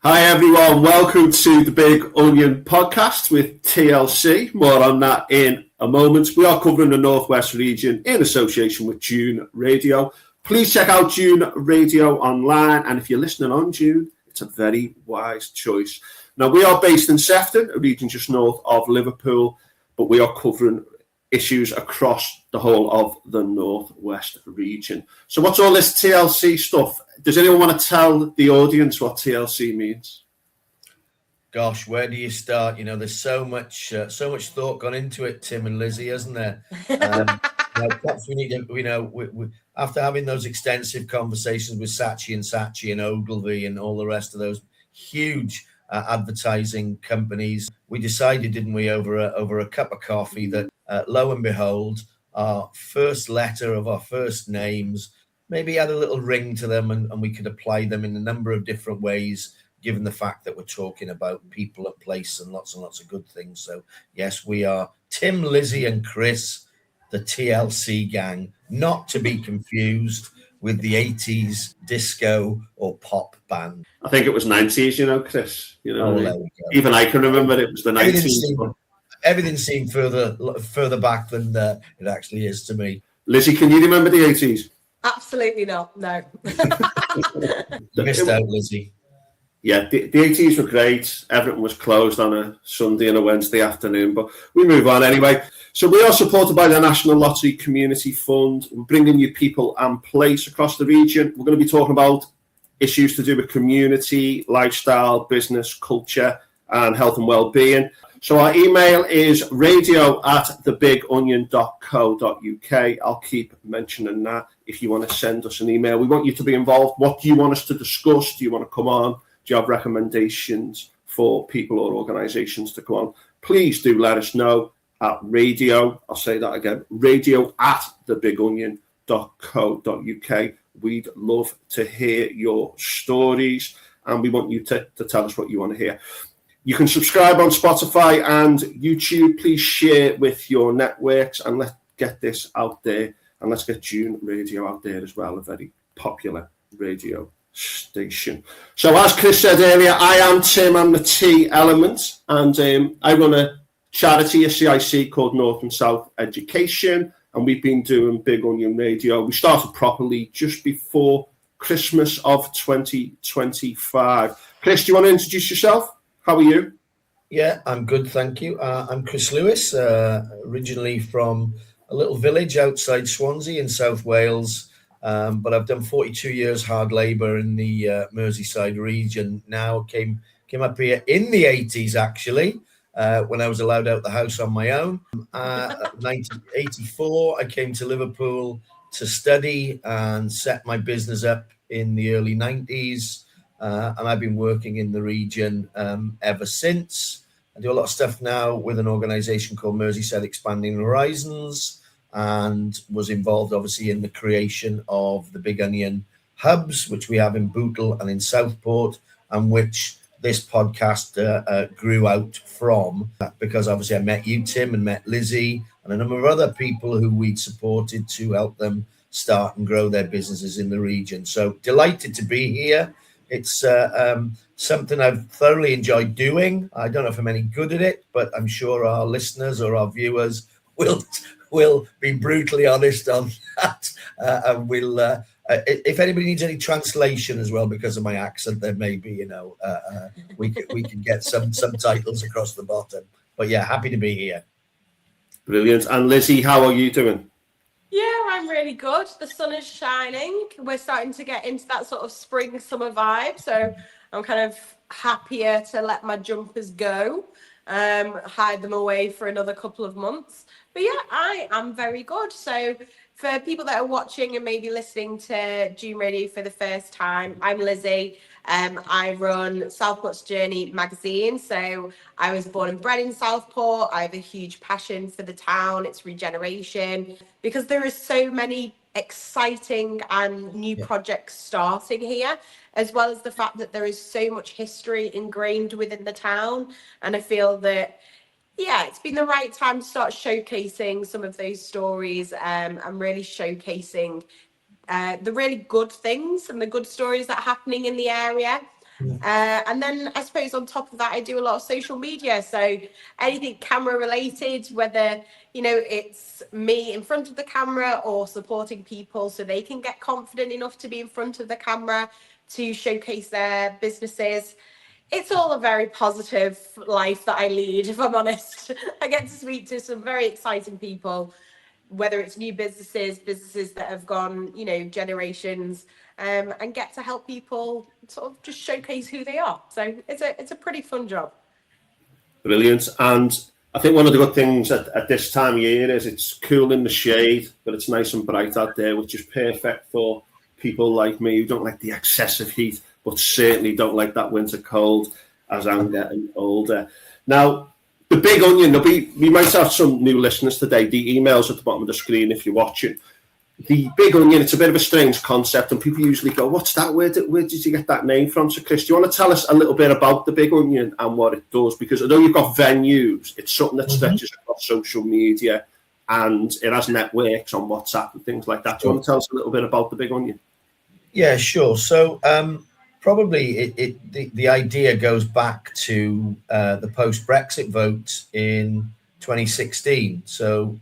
Hi everyone, welcome to the Big Onion podcast with TLC. More on that in a moment. We are covering the Northwest region in association with June Radio. Please check out June Radio online, and if you're listening on June, it's a very wise choice. Now, we are based in Sefton, a region just north of Liverpool, but we are covering issues across the whole of the Northwest region. So what's all this TLC stuff? Does anyone want to tell the audience what TLC means? Gosh, where do you start? You know, there's so much thought gone into it, Tim and Lizzie, hasn't there? Perhaps we need to, we, after having those extensive conversations with Saatchi and Ogilvy and all the rest of those huge advertising companies, we decided, didn't we, over a cup of coffee, that lo and behold, our first letter of our first names maybe had a little ring to them, and we could apply them in a number of different ways, given the fact that we're talking about people and place and lots of good things. So yes, we are Tim, Lizzie and Chris, the TLC gang, not to be confused with the 80s disco or pop band. I think it was 90s, Chris. Even I can remember it was the 90s. Everything seemed further back than it actually is to me. Lizzie, can you remember the 80s? Absolutely not, no. You missed out, Lizzie. Yeah, the 80s were great. Everything was closed on a Sunday and a Wednesday afternoon, but we move on anyway. So we are supported by the National Lottery Community Fund. We're bringing you people and place across the region. We're going to be talking about issues to do with community, lifestyle, business, culture, and health and well-being. So our email is radio@thebigonion.co.uk. I'll keep mentioning that if you want to send us an email. We want you to be involved. What do you want us to discuss? Do you want to come on? Do you have recommendations for people or organisations to come on? Please do let us know at radio. I'll say that again, radio@thebigonion.co.uk. We'd love to hear your stories, and we want you to tell us what you want to hear. You can subscribe on Spotify and YouTube. Please share with your networks, and let's get this out there, and let's get June Radio out there as well, a very popular radio station. So as Chris said earlier, I am Tim, I'm the T element, and I run a charity, a CIC called North and South Education, and we've been doing Big Onion Radio. We started properly just before Christmas of 2025. Chris, do you want to introduce yourself? How are you? Yeah, I'm good, thank you. I'm Chris Lewis, originally from a little village outside Swansea in South Wales, but I've done 42 years hard labour in the Merseyside region. Now came up here in the 80s, actually, when I was allowed out the house on my own. 1984, I came to Liverpool to study and set my business up in the early 90s. And I've been working in the region ever since. I do a lot of stuff now with an organisation called Merseyside Expanding Horizons, and was involved obviously in the creation of the Big Onion hubs, which we have in Bootle and in Southport, and which this podcast grew out from, because obviously I met you, Tim, and met Lizzie and a number of other people who we'd supported to help them start and grow their businesses in the region. So delighted to be here. It's something I've thoroughly enjoyed doing. I don't know if I'm any good at it, but I'm sure our listeners or our viewers will be brutally honest on that. And we'll, if anybody needs any translation as well because of my accent, then maybe we can get some subtitles across the bottom. But yeah, happy to be here. Brilliant. And Lizzie, how are you doing? Yeah, I'm really good. The sun is shining. We're starting to get into that sort of spring summer vibe. So I'm kind of happier to let my jumpers go, hide them away for another couple of months. But yeah, I am very good. So for people that are watching and maybe listening to June Radio for the first time, I'm Lizzie. I run Southport's Journey magazine. So I was born and bred in Southport. I have a huge passion for the town, its regeneration, because there are so many exciting and new projects starting here, as well as the fact that there is so much history ingrained within the town. And I feel that, yeah, it's been the right time to start showcasing some of those stories and really showcasing the really good things and the good stories that are happening in the area. And then I suppose on top of that, I do a lot of social media. So anything camera related, whether, you know, it's me in front of the camera or supporting people so they can get confident enough to be in front of the camera to showcase their businesses. It's all a very positive life that I lead, if I'm honest. I get to speak to some very exciting people, whether it's new businesses that have gone, you know, generations, and get to help people sort of just showcase who they are. So it's a pretty fun job. Brilliant. And I think one of the good things at this time of year is it's cool in the shade, but it's nice and bright out there, which is perfect for people like me who don't like the excessive heat, but certainly don't like that winter cold as I'm getting older. Now, the big onion, we might have some new listeners today. The email's at the bottom of the screen if you're watching. The big onion, it's a bit of a strange concept, and people usually go, what's that? Where did you get that name from? So, Chris, do you want to tell us a little bit about the big onion and what it does? Because although you've got venues, it's something that stretches across social media, and it has networks on WhatsApp and things like that. Do you want to tell us a little bit about the big onion? Yeah, sure. So probably the idea goes back to the post-Brexit vote in 2016. So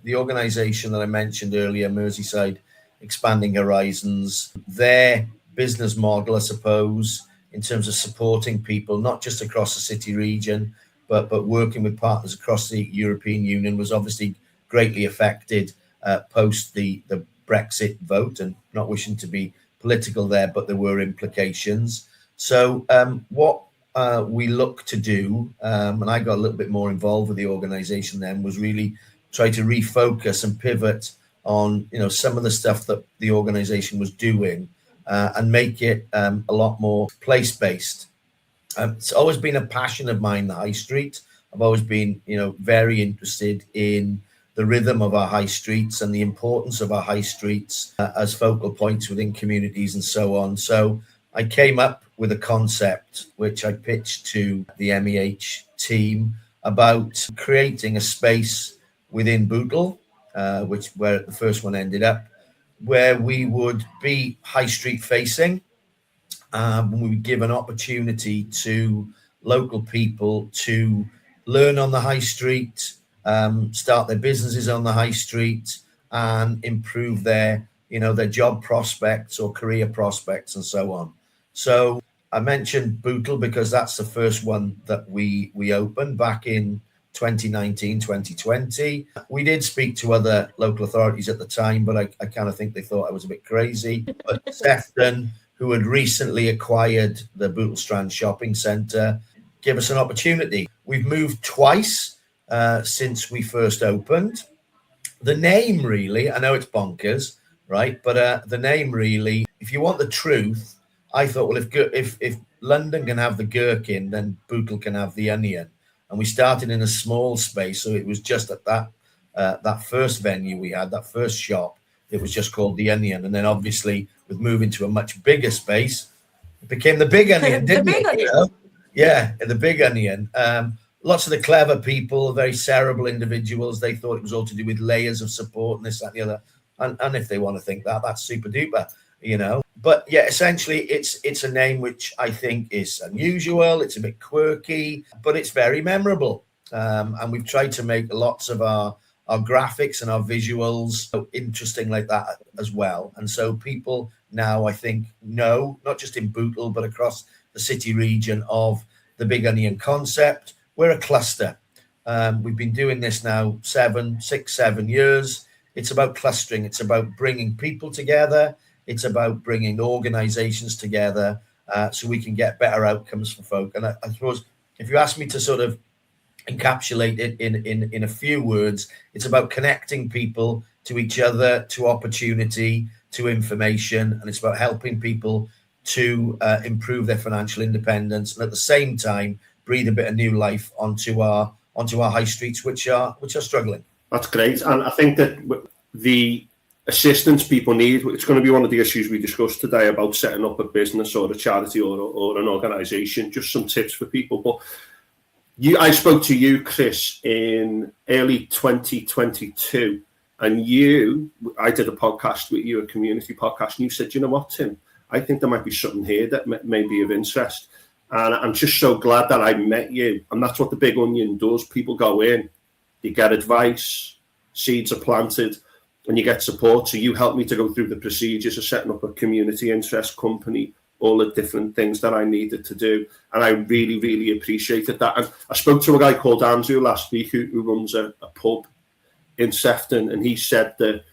the organisation that I mentioned earlier, Merseyside Expanding Horizons, their business model, I suppose, in terms of supporting people, not just across the city region, but working with partners across the European Union, was obviously greatly affected post the Brexit vote, and not wishing to be political there, but there were implications. So what we look to do, and I got a little bit more involved with the organisation then, was really try to refocus and pivot on, you know, some of the stuff that the organisation was doing and make it a lot more place-based. It's always been a passion of mine, the high street. I've always been, you know, very interested in the rhythm of our high streets and the importance of our high streets as focal points within communities and so on. So I came up with a concept which I pitched to the MEH team about creating a space within Bootle, where the first one ended up, where we would be high street facing. We would give an opportunity to local people to learn on the high street, start their businesses on the high street, and improve their, you know, their job prospects or career prospects and so on. So I mentioned Bootle because that's the first one that we opened back in 2019, 2020. We did speak to other local authorities at the time, but I kind of think they thought I was a bit crazy. But Sefton, who had recently acquired the Bootle Strand shopping centre, gave us an opportunity. We've moved twice since we first opened. The name really, I know it's bonkers, right? But the name really, if you want the truth, I thought, well, if London can have the gherkin, then Bootle can have the onion. And we started in a small space, so it was just at that first venue we had, that first shop, it was just called the Onion. And then obviously with moving to a much bigger space, it became the Big Onion, didn't it? Onion. You know? Yeah, the Big Onion. Lots of the clever people, very cerebral individuals, they thought it was all to do with layers of support and this, that, and the other. And if they want to think that, that's super duper, you know. But yeah, essentially it's a name which I think is unusual. It's a bit quirky, but it's very memorable. And we've tried to make lots of our graphics and our visuals so interesting like that as well. And so people now, I think, know, not just in Bootle, but across the city region, of the Big Onion concept. We're a cluster. We've been doing this now 7 years. It's about clustering. It's about bringing people together. It's about bringing organizations together so we can get better outcomes for folk. And I suppose if you ask me to sort of encapsulate it in a few words, it's about connecting people to each other, to opportunity, to information, and it's about helping people to improve their financial independence, and at the same time breathe a bit of new life onto our high streets, which are struggling. That's great, and I think that the assistance people need, it's going to be one of the issues we discussed today about setting up a business or a charity or an organisation. Just some tips for people. But I spoke to you, Chris, in early 2022, And I did a podcast with you, a community podcast, and you said, you know what, Tim, I think there might be something here that may be of interest. And I'm just so glad that I met you. And that's what the Big Onion does. People go in, you get advice, seeds are planted, and you get support. So you helped me to go through the procedures of setting up a community interest company, all the different things that I needed to do. And I really, really appreciated that. And I spoke to a guy called Andrew last week who runs a pub in Sefton, and he said that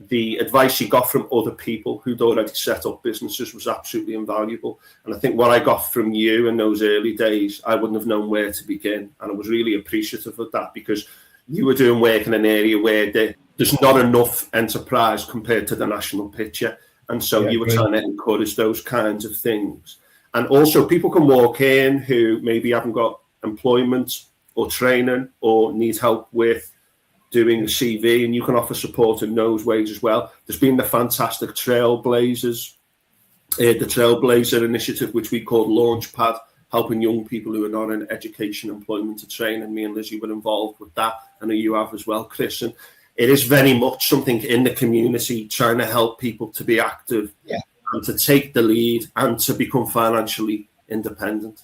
the advice he got from other people who'd already set up businesses was absolutely invaluable. And I think what I got from you in those early days, I wouldn't have known where to begin. And I was really appreciative of that, because you were doing work in an area where there's not enough enterprise compared to the national picture. And so you were trying to encourage those kinds of things. And also people can walk in who maybe haven't got employment or training or need help with doing a CV, and you can offer support in those ways as well. There's been the fantastic Trailblazers, the Trailblazer initiative, which we called Launchpad, helping young people who are not in education, employment, or training. Me and Lizzie were involved with that. I know you have as well, Chris. And it is very much something in the community, trying to help people to be active and to take the lead and to become financially independent.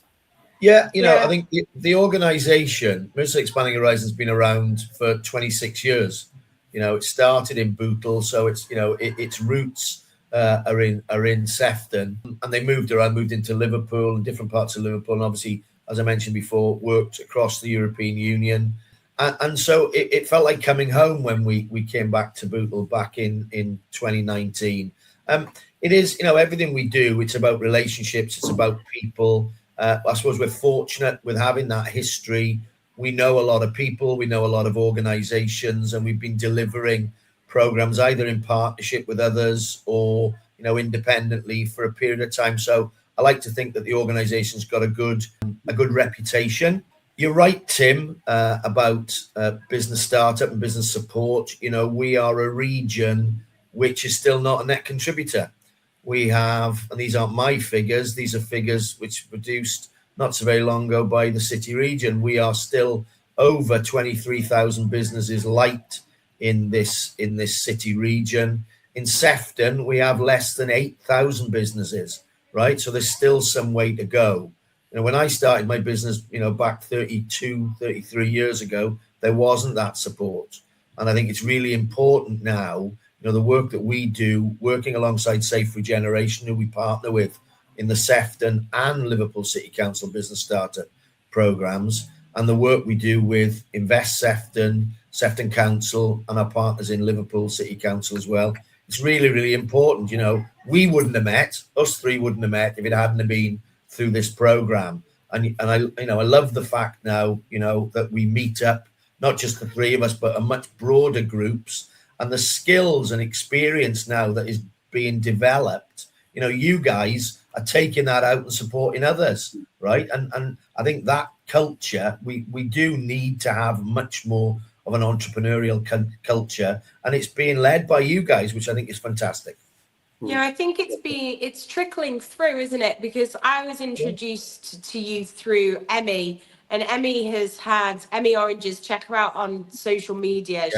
Yeah, I think the organisation, Merseyside Expanding Horizons, has been around for 26 years. It started in Bootle, so it's its roots are in Sefton, and they moved into Liverpool and different parts of Liverpool, and obviously, as I mentioned before, worked across the European Union, and so it felt like coming home when we came back to Bootle back in 2019. It is, everything we do, it's about relationships, it's about people. I suppose we're fortunate with having that history. We know a lot of people, we know a lot of organizations, and we've been delivering programs either in partnership with others or, independently for a period of time. So I like to think that the organization's got a good reputation. You're right, Tim, about business startup and business support. We are a region which is still not a net contributor. We have, and these aren't my figures, these are figures which were produced not so very long ago by the city region. We are still over 23,000 businesses light in this city region. In Sefton, we have less than 8,000 businesses, right? So there's still some way to go. When I started my business, back 32, 33 years ago, there wasn't that support. And I think it's really important now, the work that we do, working alongside Safe Regeneration, who we partner with in the Sefton and Liverpool City Council business startup programs, and the work we do with Invest Sefton, Sefton Council, and our partners in Liverpool City Council as well. It's really, really important. We wouldn't have met, us three wouldn't have met if it hadn't been through this program. And I love the fact now, that we meet up, not just the three of us, but a much broader groups. And the skills and experience now that is being developed, you guys are taking that out and supporting others, right? And I think that culture, we do need to have much more of an entrepreneurial culture, and it's being led by you guys, which I think is fantastic. Yeah, I think it's trickling through, isn't it? Because I was introduced to you through Emmy, and Emmy has had Emmy Oranges. Check her out on social media.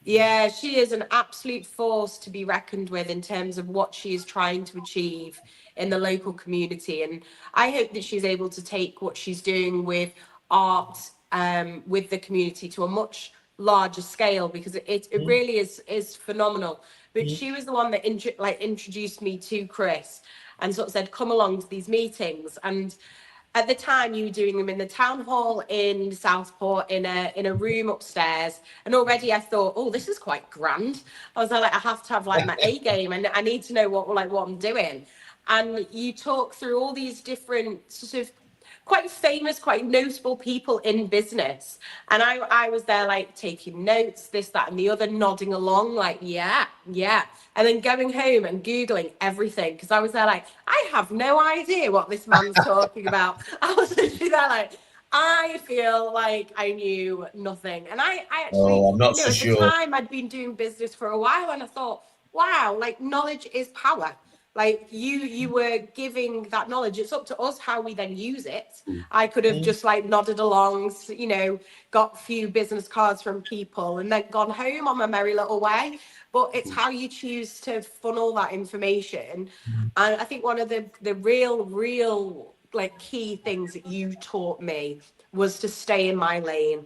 Yeah. She is an absolute force to be reckoned with in terms of what she is trying to achieve in the local community. And I hope that she's able to take what she's doing with art, with the community to a much larger scale, because it really is phenomenal. But she was the one that introduced me to Chris and sort of said, come along to these meetings. And at the time, you were doing them in the town hall in Southport in a room upstairs, and already I thought, oh, this is quite grand. I was like, I have to have my A game, and I need to know what I'm doing. And you talk through all these different sort of quite famous, quite notable people in business, and I was there taking notes, this, that, and the other, nodding along, yeah, and then going home and googling everything, because I was there I have no idea what this man's talking about. I was literally there I feel like I knew nothing, and I actually, I'm not so at sure. the time I'd been doing business for a while, and I thought, wow, knowledge is power. Like you were giving that knowledge. It's up to us how we then use it. I could have just like nodded along, you know, got a few business cards from people and then gone home on my merry little way. But it's how you choose to funnel that information. And I think one of the real like key things that you taught me was to stay in my lane.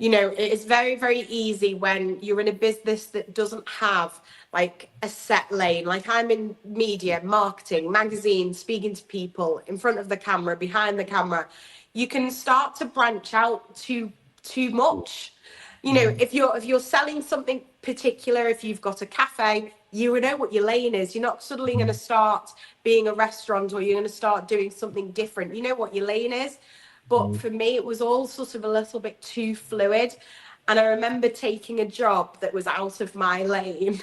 You know, it's very, very easy when you're in a business that doesn't have like a set lane. Like I'm in media, marketing, magazines, speaking to people in front of the camera, behind the camera. You can start to branch out too much. You know, if you're selling something particular, if you've got a cafe, you know what your lane is. You're not suddenly going to start being a restaurant, or you're going to start doing something different. You know what your lane is. But for me, it was all sort of a little bit too fluid. And I remember taking a job that was out of my lane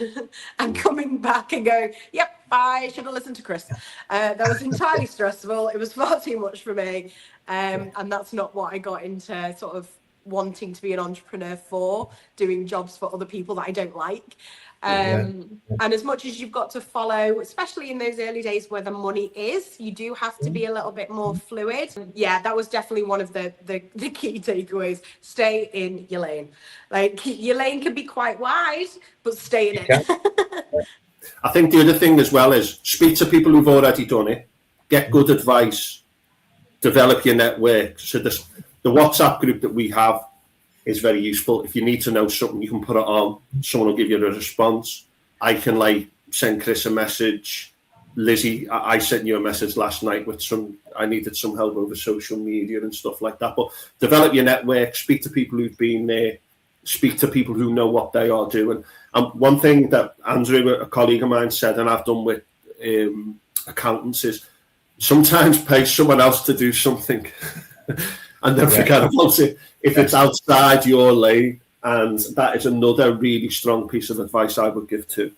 and coming back and going, yep, I should have listened to Chris. That was entirely stressful. It was far too much for me. And that's not what I got into sort of wanting to be an entrepreneur for, doing jobs for other people that I don't like. And as much as you've got to follow, especially in those early days where the money is, you do have to be a little bit more fluid. Yeah, that was definitely one of the key takeaways. Stay in your lane. Like your lane can be quite wide, but stay in it. I think the other thing as well is speak to people who've already done it, get good advice, develop your network. So the WhatsApp group that we have is very useful. If you need to know something, you can put it on. Someone will give you a response. I can like send Chris a message. Lizzie, I sent you a message last night with I needed some help over social media and stuff like that. But develop your network, speak to people who've been there, speak to people who know what they are doing. And one thing that Andrew, a colleague of mine, said, and I've done with accountants, is sometimes pay someone else to do something and then forget about it if it's outside your lane. And that is another really strong piece of advice I would give too.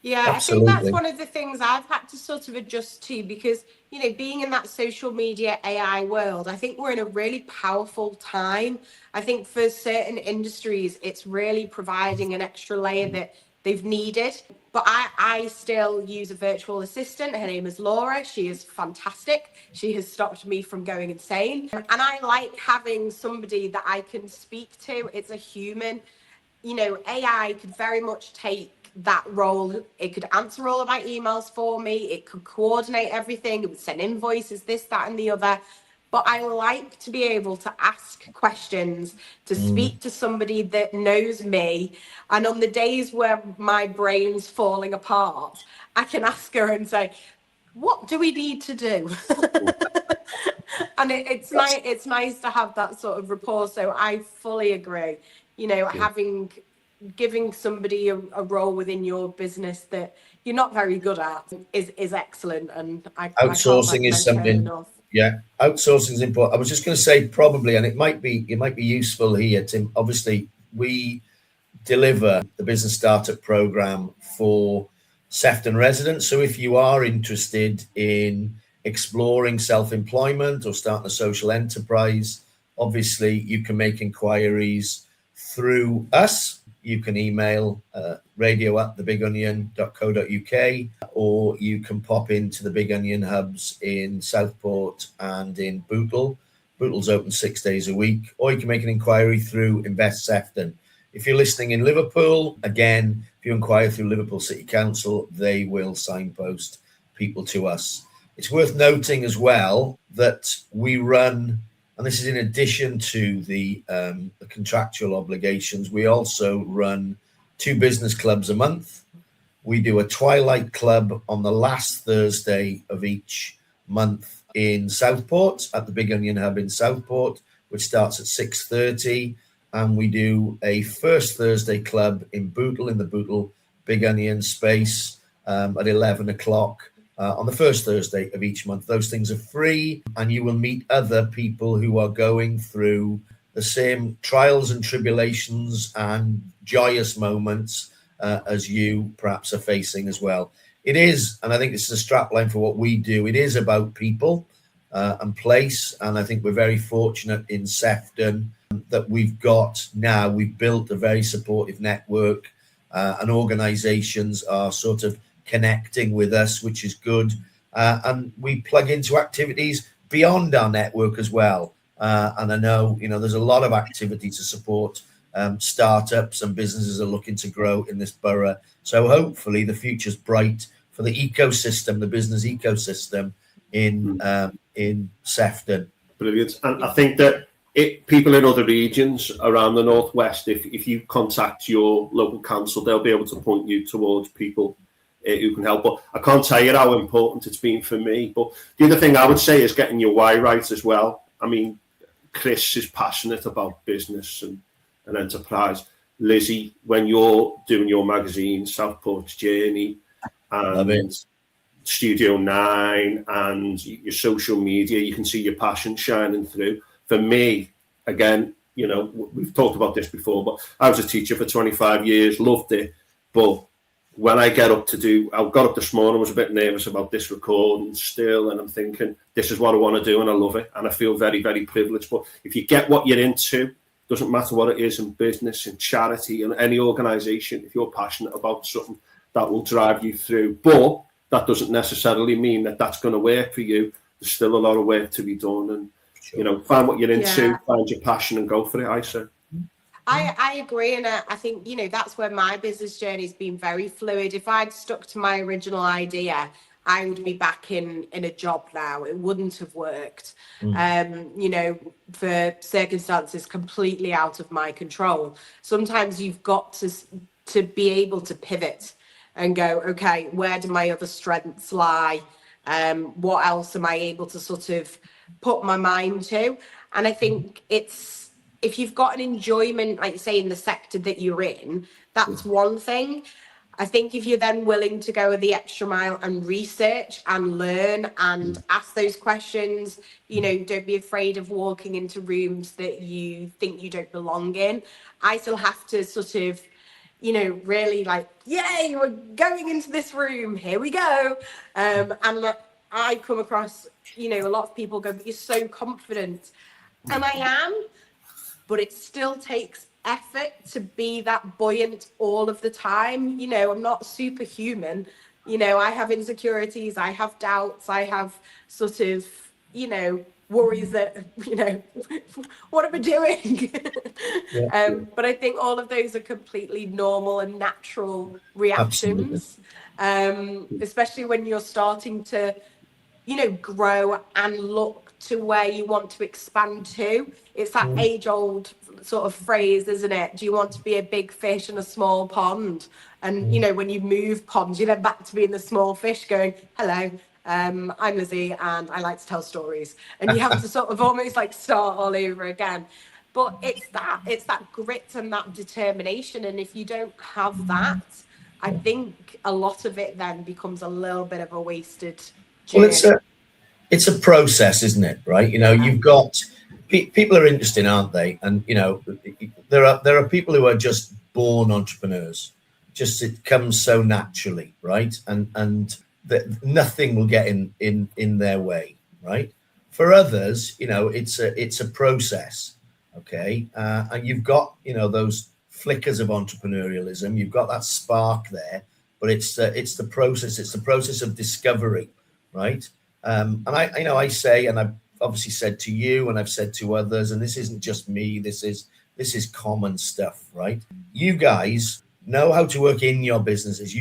Yeah, absolutely. I think that's one of the things I've had to sort of adjust to, because, you know, being in that social media AI world, I think we're in a really powerful time. I think for certain industries, it's really providing an extra layer that they've needed. But I still use a virtual assistant. Her name is Laura. She is fantastic. She has stopped me from going insane. And I like having somebody that I can speak to. It's a human. You know, AI could very much take that role. It could answer all of my emails for me. It could coordinate everything. It would send invoices, this, that, and the other. But I like to be able to ask questions, to speak to somebody that knows me. And on the days where my brain's falling apart, I can ask her and say, what do we need to do? And it's nice to have that sort of rapport. So I fully agree. You know, giving somebody a role within your business that you're not very good at is excellent. And outsourcing is something enough. Yeah, outsourcing is important. I was just going to say probably, and it might be useful here, Tim. Obviously, we deliver the business startup program for Sefton residents. So if you are interested in exploring self-employment or starting a social enterprise, obviously you can make inquiries through us. You can email radio@thebigonion.co.uk, or you can pop into the Big Onion hubs in Southport and in Bootle. Bootle's open 6 days a week, or you can make an inquiry through Invest Sefton. If you're listening in Liverpool, again, if you inquire through Liverpool City Council, they will signpost people to us. It's worth noting as well that we run, and this is in addition to the contractual obligations, we also run 2 business clubs a month. We do a Twilight Club on the last Thursday of each month in Southport, at the Big Onion Hub in Southport, which starts at 6:30. And we do a First Thursday Club in Bootle, in the Bootle Big Onion space, at 11 o'clock. On the first Thursday of each month. Those things are free, and you will meet other people who are going through the same trials and tribulations and joyous moments as you perhaps are facing as well. It is, and I think this is a strapline for what we do, it is about people and place, and I think we're very fortunate in Sefton that we've built a very supportive network, and organisations are sort of connecting with us, which is good. And we plug into activities beyond our network as well. And I know, there's a lot of activity to support startups, and businesses are looking to grow in this borough. So hopefully the future's bright for the ecosystem, the business ecosystem in Sefton. Brilliant. And I think that people in other regions around the Northwest, if you contact your local council, they'll be able to point you towards people who can help. But I can't tell you how important it's been for me. But the other thing I would say is getting your why right as well. I mean, Chris is passionate about business and enterprise. Lizzie, when you're doing your magazine, Southport's Journey, and Studio 9, and your social media, you can see your passion shining through. For me, again, we've talked about this before, but I was a teacher for 25 years, loved it. But when I got up this morning, I was a bit nervous about this recording still, and I'm thinking, this is what I want to do, and I love it, and I feel very, very privileged. But if you get what you're into, doesn't matter what it is in business, in charity, in any organisation, if you're passionate about something, that will drive you through. But that doesn't necessarily mean that that's going to work for you. There's still a lot of work to be done, and find what you're into, find your passion, and go for it. I say. I agree, and I think that's where my business journey has been very fluid. If I'd stuck to my original idea, I would be back in a job now. It wouldn't have worked, for circumstances completely out of my control. Sometimes you've got to be able to pivot and go, okay, where do my other strengths lie? What else am I able to sort of put my mind to? And I think if you've got an enjoyment, like you say, in the sector that you're in, that's one thing. I think if you're then willing to go the extra mile and research and learn and ask those questions, don't be afraid of walking into rooms that you think you don't belong in. I still have to sort of, really like, yay, we're going into this room, here we go. And I come across, a lot of people go, but you're so confident. And I am, but it still takes effort to be that buoyant all of the time. I'm not superhuman. I have insecurities, I have doubts, I have sort of, worries that, what am I doing? But I think all of those are completely normal and natural reactions, especially when you're starting to, grow and look to where you want to expand to. It's that age-old sort of phrase, isn't it? Do you want to be a big fish in a small pond? And when you move ponds, you're then back to being the small fish going, hello, I'm Lizzie and I like to tell stories. And you have to sort of almost like start all over again. But it's that grit and that determination. And if you don't have that, I think a lot of it then becomes a little bit of a wasted journey. Well, it's a process, isn't it? Right? You've got people are interesting, aren't they? And there are people who are just born entrepreneurs. Just it comes so naturally, right? And that nothing will get in their way, right? For others, it's a process, okay? And you've got those flickers of entrepreneurialism. You've got that spark there, but it's the process. It's the process of discovery, right? And I say, and I've obviously said to you, and I've said to others, and this isn't just me. This is common stuff, right? You guys know how to work in your businesses.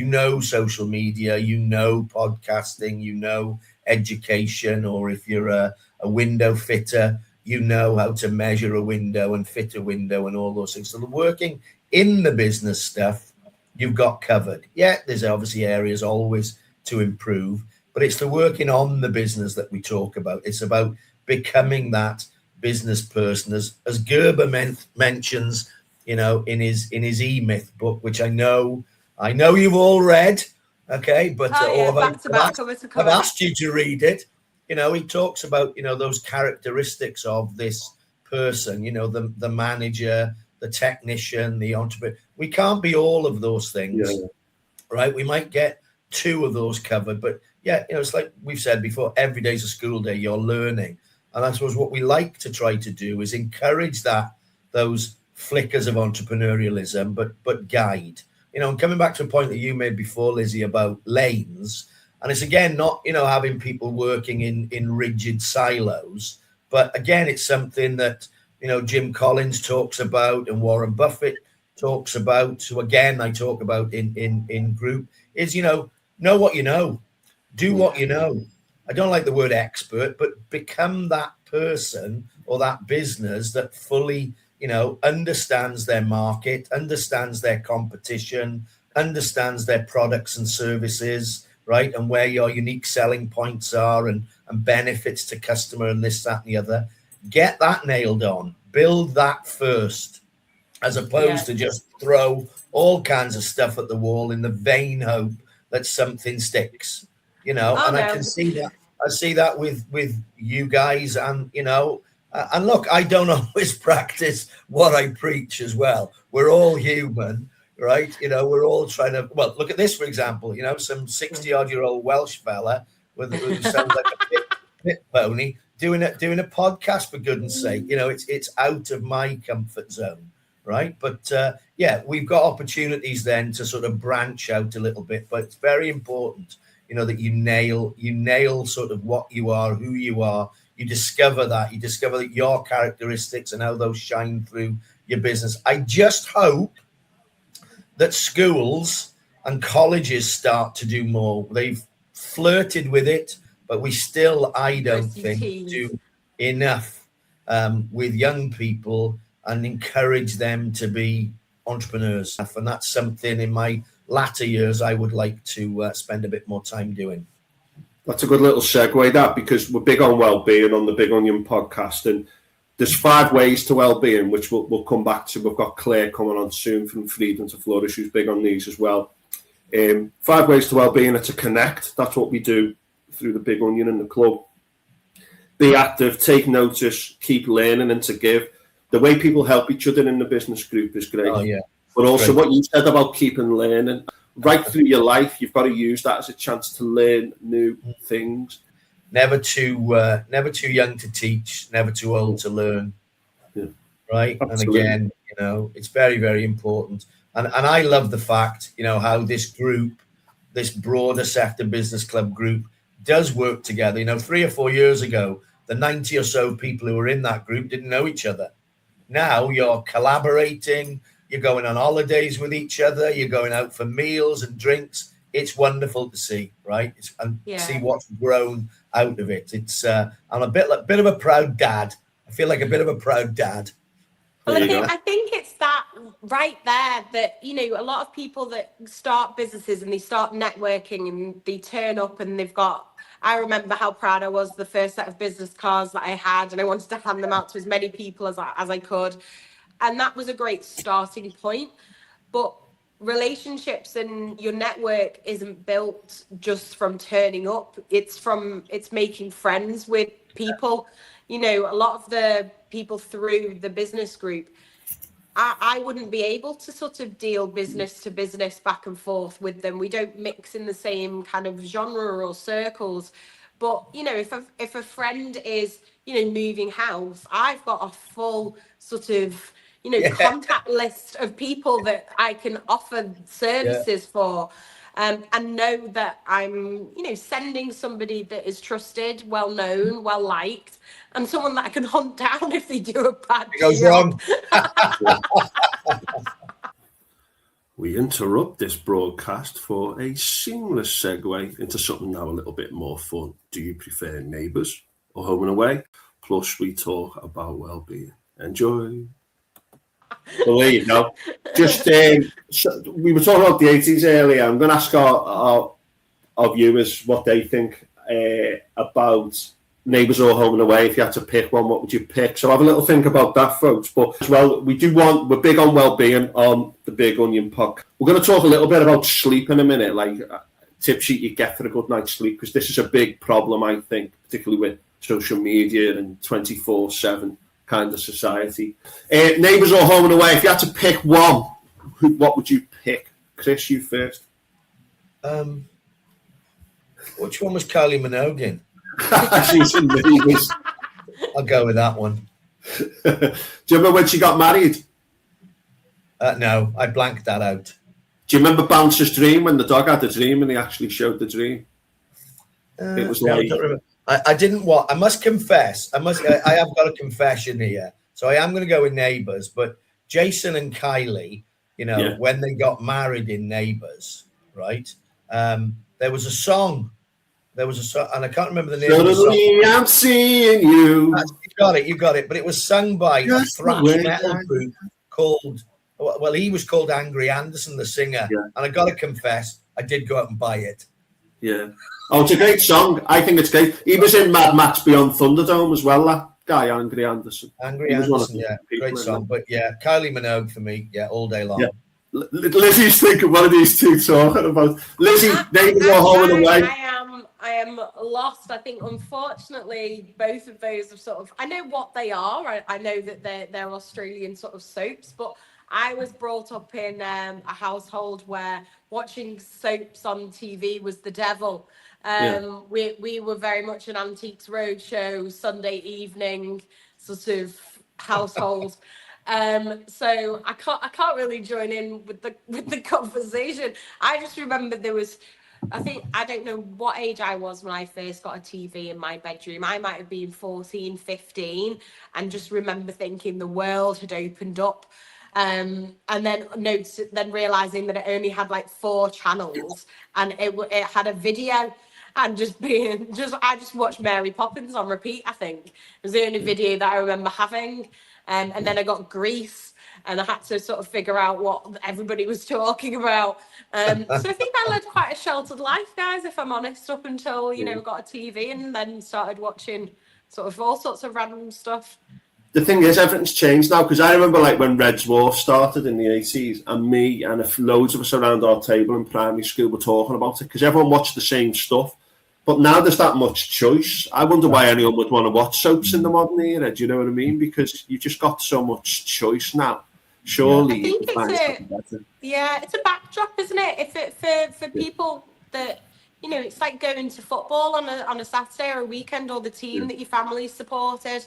Social media, podcasting, education, or if you're a window fitter, how to measure a window and fit a window and all those things. So the working in the business stuff, you've got covered. Yeah, there's obviously areas always to improve, but it's the working on the business that we talk about. It's about becoming that business person, as Gerber mentions, in his E-Myth book, which I know you've all read, okay? But I've asked you to read it. He talks about those characteristics of this person, the manager, the technician, the entrepreneur. We can't be all of those things, right? We might get two of those covered, but it's like we've said before, every day's a school day. You're learning, and I suppose what we like to try to do is encourage those flickers of entrepreneurialism, but guide. and coming back to a point that you made before, Lizzie, about lanes, and it's again not, having people working in rigid silos, but again, it's something that, Jim Collins talks about and Warren Buffett talks about. So again, I talk about in group is, know what you know, do what you know. I don't like the word expert, but become that person or that business that fully, understands their market, understands their competition, understands their products and services, right? And where your unique selling points are and benefits to customer and this, that, and the other. Get that nailed on. Build that first, as opposed to just throw all kinds of stuff at the wall in the vain hope that something sticks, I can see that. I see that with you guys, and and look, I don't always practice what I preach as well. We're all human, right? We're all trying to. Well, look at this, for example. Some 60-odd-year-old Welsh fella who sounds like a pit pony doing a podcast, for goodness sake. It's out of my comfort zone, right? But we've got opportunities then to sort of branch out a little bit, but it's very important. That you nail sort of what you are, who you are. You discover that your characteristics and how those shine through your business. I just hope that schools and colleges start to do more. They've flirted with it, but we still, I don't think, do enough with young people and encourage them to be entrepreneurs. And that's something in my latter years I would like to spend a bit more time doing. That's a good little segue, that, because we're big on well-being on the Big Onion podcast, and there's 5 ways to well-being, which we'll come back to. We've got Claire coming on soon from Freedom to Flourish, who's big on these as well. 5 ways to well-being are to connect. That's what we do through the Big Onion and the club. Be active, take notice, keep learning, and to give. The way people help each other in the business group is great. Oh, yeah. But also what you said about keeping learning. Right through your life, you've got to use that as a chance to learn new things. Never too young to teach, never too old to learn. Yeah. Right? Absolutely. And again, it's very, very important. And I love the fact, how this group, this broader sector business club group does work together. 3 or 4 years ago, the 90 or so people who were in that group didn't know each other. Now you're collaborating. You're going on holidays with each other. You're going out for meals and drinks. It's wonderful to see, right? See what's grown out of it. It's I'm a bit of a proud dad. I feel like a bit of a proud dad. Well, I think it's that right there that, a lot of people that start businesses and they start networking and they turn up and they've got, I remember how proud I was the first set of business cards that I had, and I wanted to hand them out to as many people as I could. And that was a great starting point. But relationships and your network isn't built just from turning up. It's making friends with people. A lot of the people through the business group, I wouldn't be able to sort of deal business to business back and forth with them. We don't mix in the same kind of genre or circles. But, if a friend is, moving house, I've got a full sort of, contact list of people that I can offer services for, and know that I'm, sending somebody that is trusted, well known, well liked, and someone that I can hunt down if they do a bad job. Goes wrong. We interrupt this broadcast for a seamless segue into something now a little bit more fun. Do you prefer Neighbours or Home and Away? Plus, we talk about well-being. Enjoy. Well, there you go. Just we were talking about the 80s earlier. I'm going to ask our viewers what they think about Neighbours or Home and Away. If you had to pick one, what would you pick? So have a little think about that, folks. But as well, we're big on well-being on the Big Onion podcast. We're going to talk a little bit about sleep in a minute, like tip sheet you get for a good night's sleep, because this is a big problem, I think, particularly with social media and 24/7 kind of society. Neighbours or Home and Away, if you had to pick one, what would you pick? Chris, you first. Which one was Kylie Minogue? She's in Neighbours. I'll go with that one. Do you remember when she got married? No, I blanked that out. Do you remember Bouncer's dream when the dog had a dream and he actually showed the dream? It was like I didn't want. I must confess. I have got a confession here. So I am going to go with Neighbours, but Jason and Kylie, when they got married in Neighbours, right? There was a song. There was a song, and I can't remember the name of the song. Suddenly I'm seeing you. You got it. But it was sung by a thrash metal group called. Well, he was called Angry Anderson, the singer, and I got to confess, I did go out and buy it. Yeah. Oh, it's a great song. I think it's great. He was in Mad Max Beyond Thunderdome as well, that guy, Angry Anderson. Angry Anderson, great song. But yeah, Kylie Minogue for me, all day long. Yeah. Lizzie's thinking, what are these two talking about? Lizzie, Neighbours are home and away. I am lost. I think, unfortunately, both of those are sort of, I know what they are. I know that they're Australian sort of soaps, but I was brought up in a household where watching soaps on TV was the devil. We were very much an Antiques Roadshow Sunday evening sort of household. So I can't really join in with the conversation. I just remember there was, I don't know what age I was when I first got a TV in my bedroom. I might have been 14, 15, and just remember thinking the world had opened up. And then realizing that it only had like 4 channels, and it had a video, and I just watched Mary Poppins on repeat. I think it was the only video that I remember having. And then I got Grease, and I had to sort of figure out what everybody was talking about. So I think I led quite a sheltered life, guys, if I'm honest, up until got a TV and then started watching sort of all sorts of random stuff. The thing is, everything's changed now, because I remember like when Red Dwarf started in the 80s, and me and loads of us around our table in primary school were talking about it, because everyone watched the same stuff. But now there's that much choice. I wonder why anyone would want to watch soaps in the modern era. Do you know what I mean? Because you've just got so much choice now. Surely, I think it's a backdrop, isn't it? For people that it's like going to football on a Saturday or a weekend, or the team that your family supported.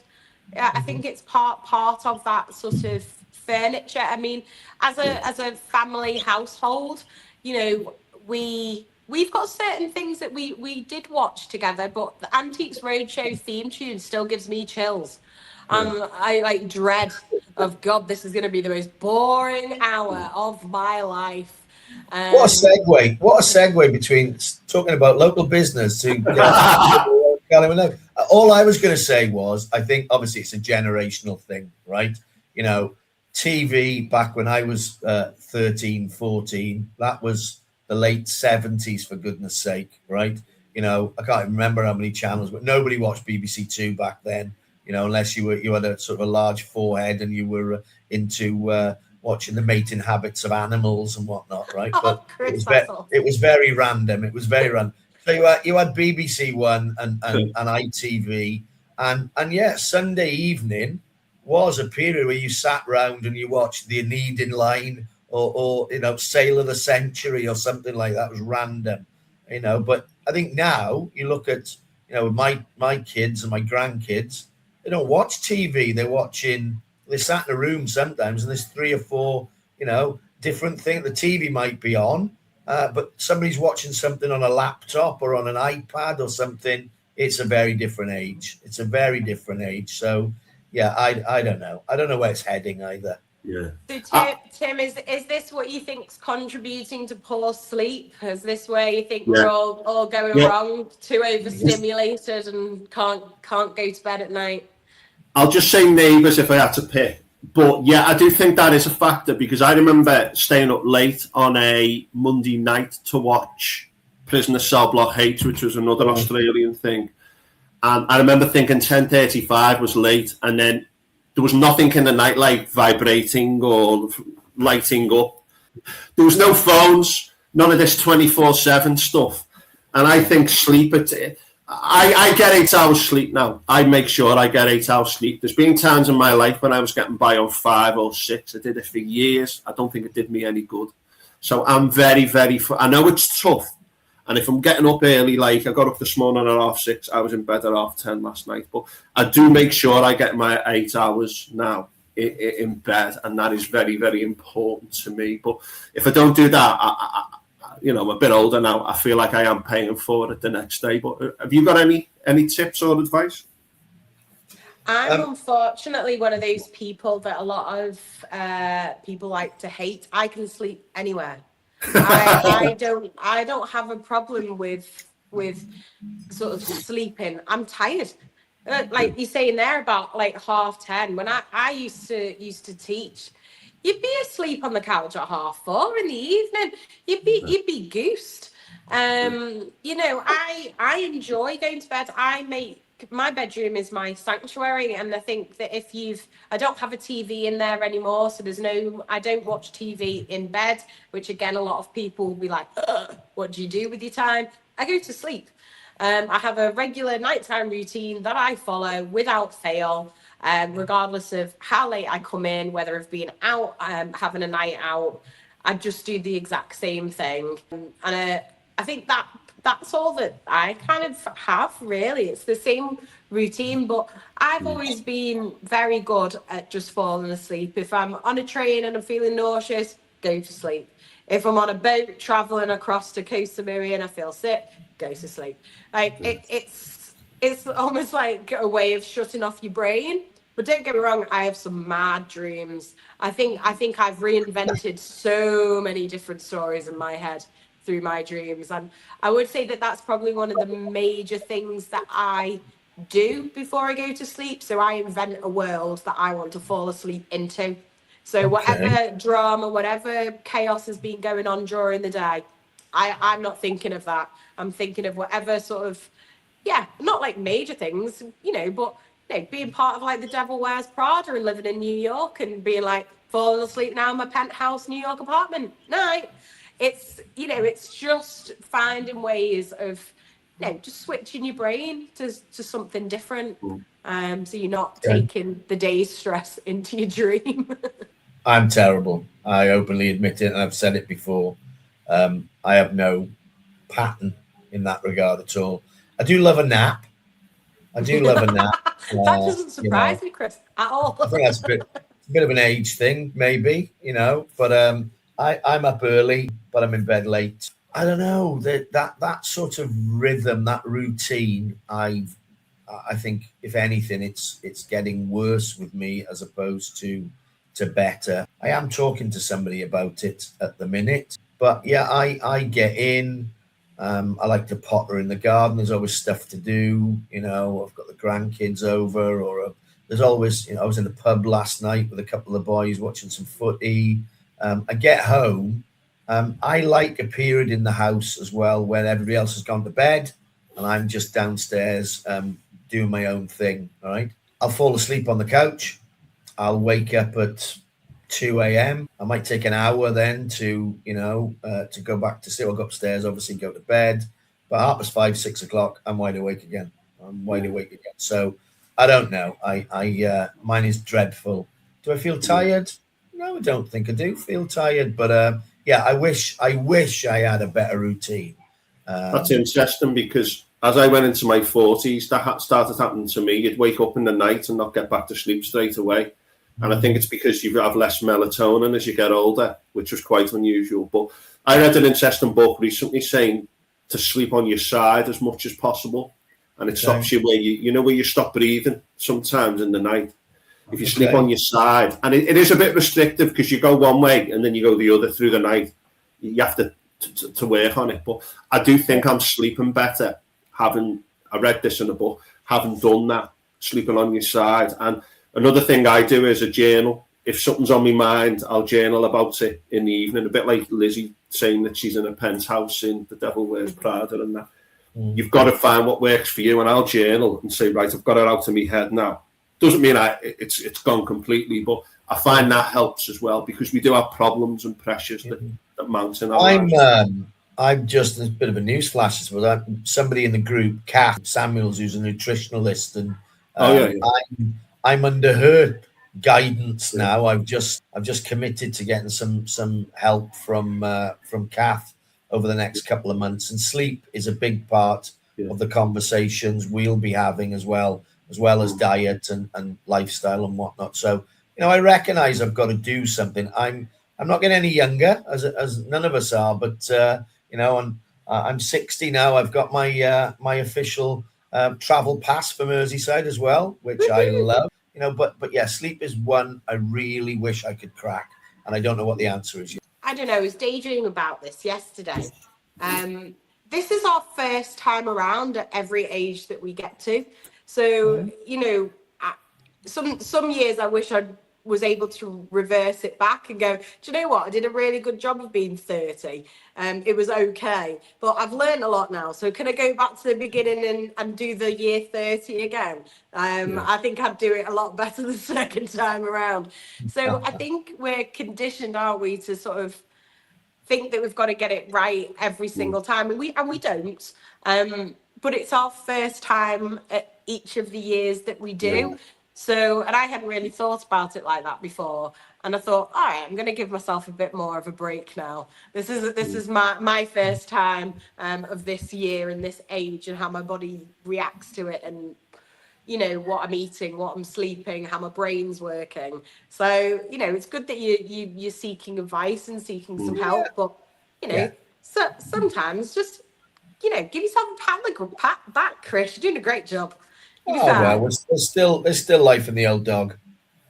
Yeah, I think it's part of that sort of furniture. I mean, as a family household, we've got certain things that we did watch together, but the Antiques Roadshow theme tune still gives me chills. I like dread of, God, this is going to be the most boring hour of my life. What a segue between talking about local business to all I was going to say was, I think obviously it's a generational thing, right? TV back when I was 13, 14, that was the late 70s, for goodness sake, right? I can't remember how many channels, but nobody watched BBC Two back then, unless you had a sort of a large forehead and you were into watching the mating habits of animals and whatnot, right? But it was very random. It was very random. So you had BBC One and ITV, and Sunday evening was a period where you sat round and you watched the Need in Line or Sale of the Century or something like that. It was random, But I think now you look at my kids and my grandkids, they don't watch TV. They sat in a room sometimes and there's 3 or 4 different things. The TV might be on. But somebody's watching something on a laptop or on an iPad or something. It's a very different age. So, yeah, I don't know. I don't know where it's heading either. Yeah. So, Tim, is this what you think's contributing to poor sleep? Is this where you think we're all going wrong, too overstimulated and can't go to bed at night? I'll just say Neighbours if I had to pick. But yeah, I do think that is a factor, because I remember staying up late on a Monday night to watch Prisoner Cell Block H, which was another Australian thing. And I remember thinking 10:35 was late, and then there was nothing in the nightlight vibrating or lighting up. There was no phones, none of this 24/7 stuff. And I think sleep, I get 8 hours sleep now. I make sure I get 8 hours sleep. There's been times in my life when I was getting by on 5 or 6. I did it for years. I don't think it did me any good. So I'm very, very, I know it's tough. And if I'm getting up early, like I got up this morning at 6:30, I was in bed at 10:30 last night. But I do make sure I get my 8 hours now. in bed, and that is very, very important to me. But if I don't do that, I'm a bit older now, I feel like I am paying for it the next day. But have you got any tips or advice? I'm unfortunately one of those people that a lot of people like to hate. I can sleep anywhere. I don't have a problem with sort of sleeping. I'm tired. Like you're saying there about like 10:30. When I used to teach, you'd be asleep on the couch at 4:30 in the evening. You'd be goosed. I enjoy going to bed. My bedroom is my sanctuary, and I think that I don't have a TV in there anymore, so I don't watch TV in bed, which again, a lot of people will be like, what do you do with your time? I go to sleep. I have a regular nighttime routine that I follow without fail, regardless of how late I come in, whether I've been out, having a night out. I just do the exact same thing. And I think that's all that I kind of have, really. It's the same routine, but I've always been very good at just falling asleep. If I'm on a train and I'm feeling nauseous, go to sleep. If I'm on a boat traveling across to Koh Samui and I feel sick, go to sleep. Like it's almost like a way of shutting off your brain. But don't get me wrong, I have some mad dreams. I think I've reinvented so many different stories in my head through my dreams, and I would say that that's probably one of the major things that I do before I go to sleep. So I invent a world that I want to fall asleep into. So whatever drama, whatever chaos has been going on during the day, I'm not thinking of that. I'm thinking of whatever sort of, not like major things, but being part of like the Devil Wears Prada and living in New York and being like falling asleep now in my penthouse New York apartment. Night. It's just finding ways of just switching your brain to something different. So you're not taking the day's stress into your dream. I'm terrible. I openly admit it, and I've said it before. I have no pattern in that regard at all. I do love a nap. That doesn't surprise me, Chris, at all. I think that's a bit of an age thing, maybe, but I'm up early, but I'm in bed late. I don't know, that sort of rhythm, that routine, I think, if anything, it's getting worse with me as opposed to better. I am talking to somebody about it at the minute, but I get in. I like to potter in the garden. There's always stuff to do. I've got the grandkids over, or there's always, I was in the pub last night with a couple of boys watching some footy. I get home. I like a period in the house as well when everybody else has gone to bed and I'm just downstairs doing my own thing. All right. I'll fall asleep on the couch. I'll wake up at 2 a.m. I might take an hour then to go back to sleep. I'll go upstairs, obviously go to bed. But 5:30, 6 o'clock, I'm wide awake again. So I don't know. Mine is dreadful. Do I feel tired? No, I don't think I do feel tired. But I wish I had a better routine. That's interesting, because as I went into my 40s, that started happening to me. You'd wake up in the night and not get back to sleep straight away. And I think it's because you have less melatonin as you get older, which was quite unusual. But I read an interesting book recently saying to sleep on your side as much as possible. And it stops you where you stop breathing sometimes in the night. If you sleep on your side, and it is a bit restrictive because you go one way and then you go the other through the night. You have to work on it. But I do think I'm sleeping better I read this in a book, having done that, sleeping on your side. And another thing I do is a journal. If something's on my mind, I'll journal about it in the evening, a bit like Lizzie saying that she's in a penthouse in The Devil Wears Prada and that. You've got to find what works for you, and I'll journal and say, right, I've got it out of my head now. Doesn't mean it's gone completely, but I find that helps as well, because we do have problems and pressures that mount in our lives. I'm just a bit of a news flash, but somebody in the group, Kath Samuels, who's a nutritionalist, and I'm under her guidance now. I've just committed to getting some help from Kath over the next couple of months, and sleep is a big part of the conversations we'll be having as well as diet and lifestyle and whatnot. So I recognise I've got to do something. I'm not getting any younger, as none of us are, but I'm 60 now. I've got my my official travel pass for Merseyside as well, which I love. But yeah, sleep is one I really wish I could crack, and I don't know what the answer is yet. I don't know. I was daydreaming about this yesterday. This is our first time around at every age that we get to. So, some years I wish I was able to reverse it back and go, do you know what? I did a really good job of being 30. It was okay. But I've learned a lot now. So can I go back to the beginning and do the year 30 again? I think I'd do it a lot better the second time around. So I think we're conditioned, aren't we, to sort of think that we've got to get it right every single time, and we don't. But it's our first time at each of the years that we do. So, and I hadn't really thought about it like that before. And I thought, all right, I'm going to give myself a bit more of a break now. This is my first time of this year and this age, and how my body reacts to it, and what I'm eating, what I'm sleeping, how my brain's working. So it's good that you're seeking advice and seeking some help, but so sometimes just give yourself a pat on the back, Chris. You're doing a great job. Well, there's still life in the old dog.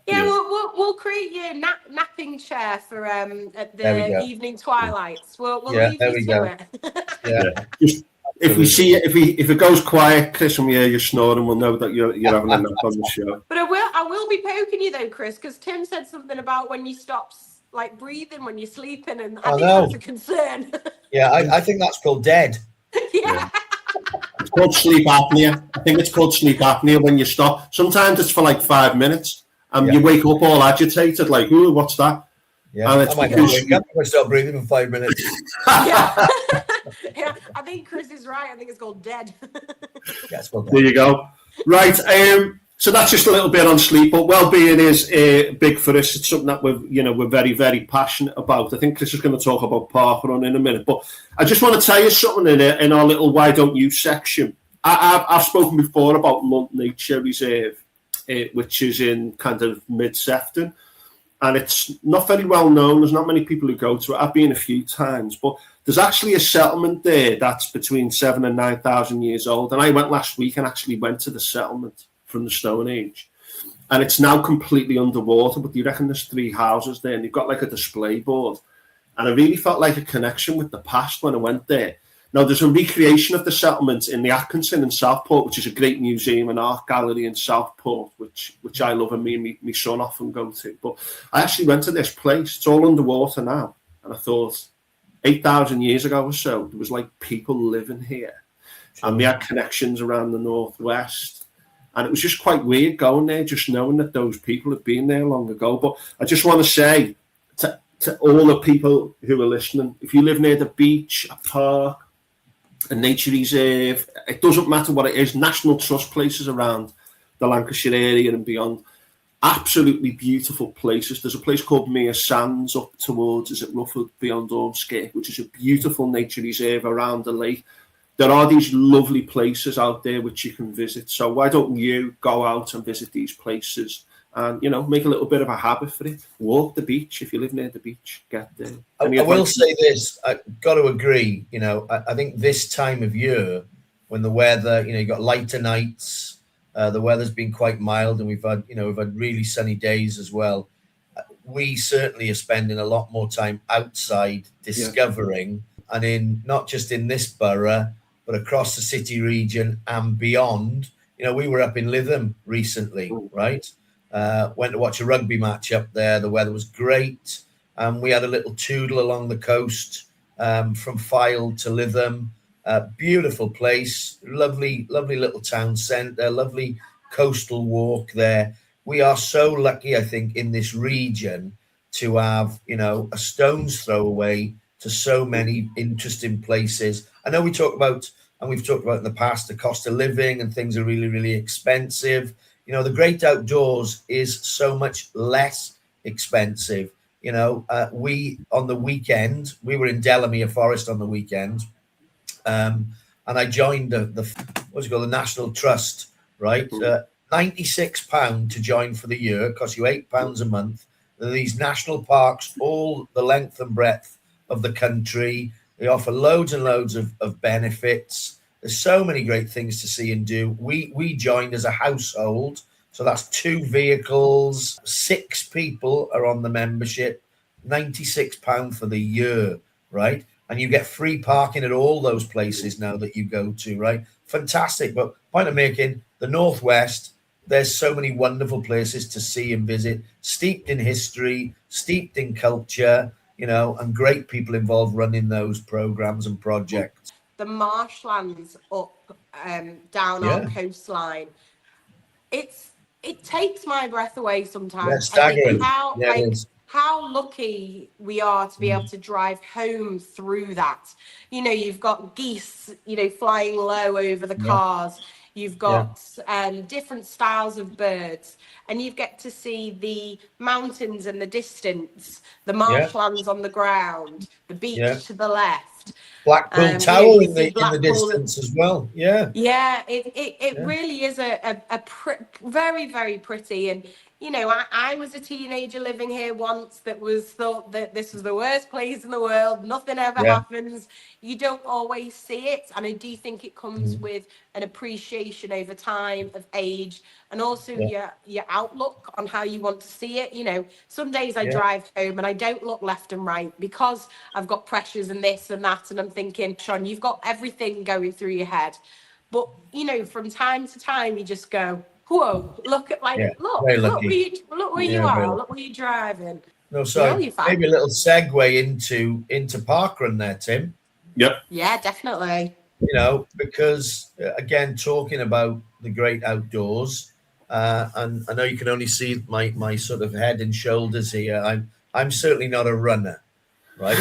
Yeah, we'll create your napping chair for at the evening twilights. We'll leave you to it. If we see it, if it goes quiet, Chris, and we hear you snoring, we'll know that you're having a nap on the show. But I will be poking you though, Chris, because Tim said something about when you stop breathing when you're sleeping, and I think that's a concern. Yeah, I think that's called dead. Yeah. It's called sleep apnea. I think it's called sleep apnea when you stop. Sometimes it's for 5 minutes, and you wake up all agitated, like, ooh, what's that? Yeah, and it's I might stop breathing in 5 minutes. Yeah. Yeah, I think Chris is right. I think it's called dead. Yeah, it's called dead. There you go. Right. So that's just a little bit on sleep, but well-being is big for us. It's something that we're very, very passionate about. I think Chris is going to talk about parkrun in a minute, but I just want to tell you something in our little "Why Don't You" section. I've spoken before about Lunt Nature Reserve, which is in kind of mid-Sefton, and it's not very well known. There's not many people who go to it. I've been a few times, but there's actually a settlement there that's between 7,000 and 9,000 years old. And I went last week and actually went to the settlement from the Stone Age. And it's now completely underwater, but you reckon there's 3 houses there, and you've got a display board. And I really felt like a connection with the past when I went there. Now, there's a recreation of the settlement in the Atkinson in Southport, which is a great museum and art gallery in Southport, which I love, and me and my son often go to. But I actually went to this place. It's all underwater now. And I thought, 8,000 years ago or so, there was people living here. And we had connections around the northwest. And it was just quite weird going there, just knowing that those people had been there long ago. But I just want to say to all the people who are listening, if you live near the beach, a park, a nature reserve, it doesn't matter what it is, National Trust places around the Lancashire area and beyond, absolutely beautiful places. There's a place called Mere Sands up towards, Rufford beyond Ormskirk, which is a beautiful nature reserve around the lake. There are these lovely places out there which you can visit. So why don't you go out and visit these places and, make a little bit of a habit for it? Walk the beach. If you live near the beach, get there. I will say this. I've got to agree. I think this time of year when the weather, you've got lighter nights, the weather's been quite mild, and we've had really sunny days as well. We certainly are spending a lot more time outside discovering, and in not just in this borough, but across the city region and beyond. We were up in Lytham recently, right? Went to watch a rugby match up there. The weather was great. We had a little toodle along the coast from Fylde to Lytham. Beautiful place, lovely little town centre, lovely coastal walk there. We are so lucky, I think, in this region to have, a stone's throw away to so many interesting places. I know we've talked about in the past, the cost of living and things are really, really expensive. The great outdoors is so much less expensive. We, on the weekend, we were in Delamere Forest on the weekend, and I joined the National Trust, right? £96 to join for the year. It costs you £8 a month. There are these national parks all the length and breadth of the country. They offer loads and loads of benefits. There's so many great things to see and do. We joined as a household. So that's 2 vehicles, 6 people are on the membership, £96 for the year, right? And you get free parking at all those places now that you go to, right? Fantastic. But point I'm making, the Northwest, there's so many wonderful places to see and visit, steeped in history, steeped in culture, you know, and great people involved running those programs and projects. The marshlands up down our coastline, it takes my breath away sometimes. Yeah, I think staggering. how lucky we are to be able to drive home through that. You know, you've got geese, you know, flying low over the cars. You've got different styles of birds, and you get to see the mountains in the distance, the marshlands on the ground, the beach to the left. Blackpool Tower in the distance as well. Yeah, it really is very, very pretty. And you know, I was a teenager living here once that thought that this was the worst place in the world. Nothing ever happens. You don't always see it. And I do think it comes with an appreciation over time of age, and also your outlook on how you want to see it. You know, some days I drive home and I don't look left and right because I've got pressures and this and that. And I'm thinking, Sean, you've got everything going through your head. But, you know, from time to time, you just go, whoa, look at look where you are, look where you're driving. No, sorry, maybe a little segue into parkrun there, Tim. Yep. Yeah, definitely. You know, because again, talking about the great outdoors, and I know you can only see my sort of head and shoulders here. I'm certainly not a runner, right?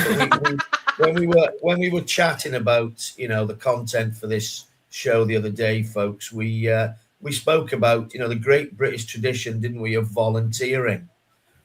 But when we were chatting about, you know, the content for this show the other day, folks, we spoke about, you know, the great British tradition, didn't we, of volunteering,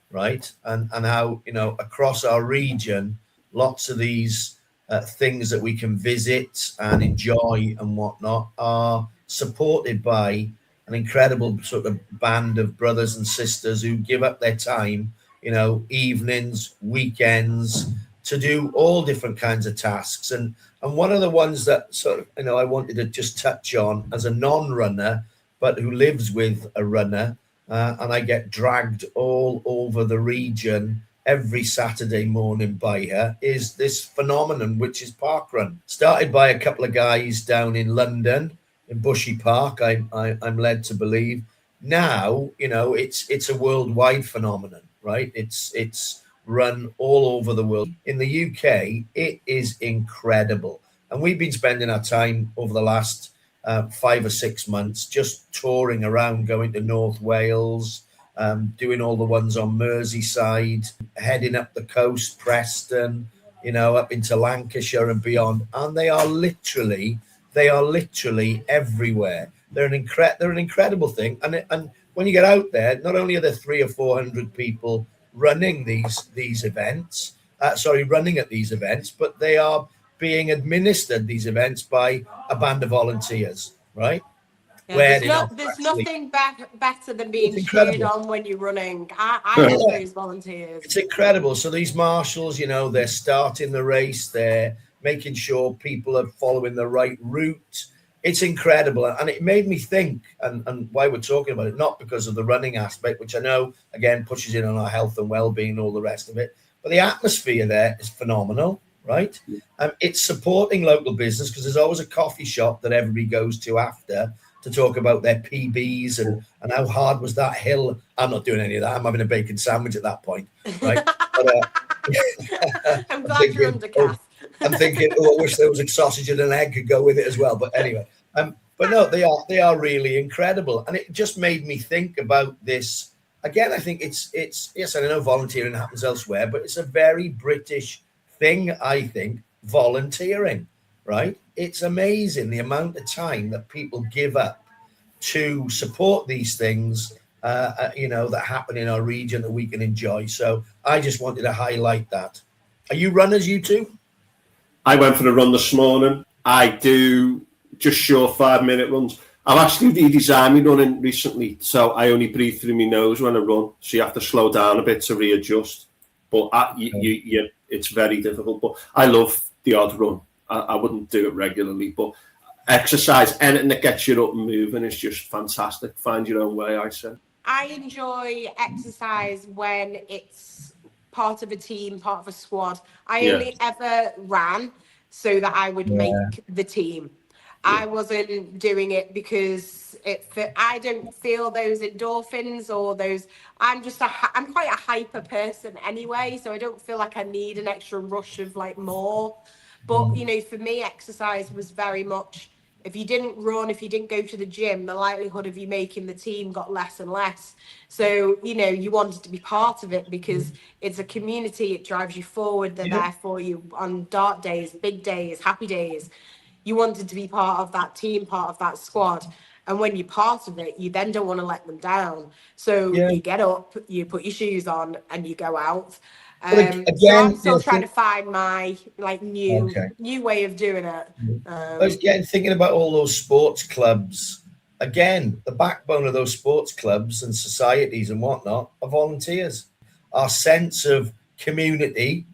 right? And how, you know, across our region, lots of these things that we can visit and enjoy and whatnot are supported by an incredible sort of band of brothers and sisters who give up their time, you know, evenings, weekends, to do all different kinds of tasks. And one of the ones that sort of, you know, I wanted to just touch on as a non-runner, but who lives with a runner, and I get dragged all over the region every Saturday morning by her, is this phenomenon, which is parkrun. Started by a couple of guys down in London, in Bushy Park, I'm led to believe. Now, you know, it's a worldwide phenomenon, right? It's run all over the world. In the UK, it is incredible. And we've been spending our time over the last 5 or 6 months just touring around, going to North Wales, doing all the ones on Merseyside, heading up the coast, Preston, you know, up into Lancashire and beyond. And they are literally everywhere. They're an incredible thing. And when you get out there, not only are there 300 or 400 people running these events, running at these events, but they are being administered, these events, by a band of volunteers, right? Yeah, there's nothing better than being cheered on when you're running. I love those volunteers. It's incredible. So these marshals, you know, they're starting the race, they're making sure people are following the right route. It's incredible. And it made me think, and why we're talking about it, not because of the running aspect, which I know, again, pushes in on our health and well-being and all the rest of it, but the atmosphere there is phenomenal, right? It's supporting local business because there's always a coffee shop that everybody goes to after to talk about their PBs and how hard was that hill. I'm not doing any of that. I'm having a bacon sandwich at that point, right? But, I'm glad you're under calf. I'm thinking, I wish there was a sausage and an egg could go with it as well. But anyway, but no, they are really incredible, and it just made me think about this again. I think it's yes, I know volunteering happens elsewhere, but it's a very British thing. I think volunteering, right? It's amazing the amount of time that people give up to support these things, you know, that happen in our region that we can enjoy. So I just wanted to highlight that. Are you runners, you two? I went for a run this morning. I do just short 5-minute runs. I've actually redesigned my running recently, so I only breathe through my nose when I run. So you have to slow down a bit to readjust. But it's very difficult. But I love the odd run. I wouldn't do it regularly, but exercise, anything that gets you up and moving is just fantastic. Find your own way, I say. I enjoy exercise when it's part of a team, part of a squad. I only ever ran so that I would make the team. I wasn't doing it because I don't feel those endorphins or those. I'm quite a hyper person anyway, so I don't feel like I need an extra rush of like more. But you know, for me, exercise was very much, if you didn't run, if you didn't go to the gym, the likelihood of you making the team got less and less. So, you know, you wanted to be part of it because it's a community, it drives you forward, they're there for you on dark days, big days, happy days. You wanted to be part of that team, part of that squad. And when you're part of it, you then don't want to let them down. So you get up, you put your shoes on and you go out. Again, so I'm still trying to find my like new way of doing it. Again, thinking about all those sports clubs, again, the backbone of those sports clubs and societies and whatnot are volunteers. Our sense of community,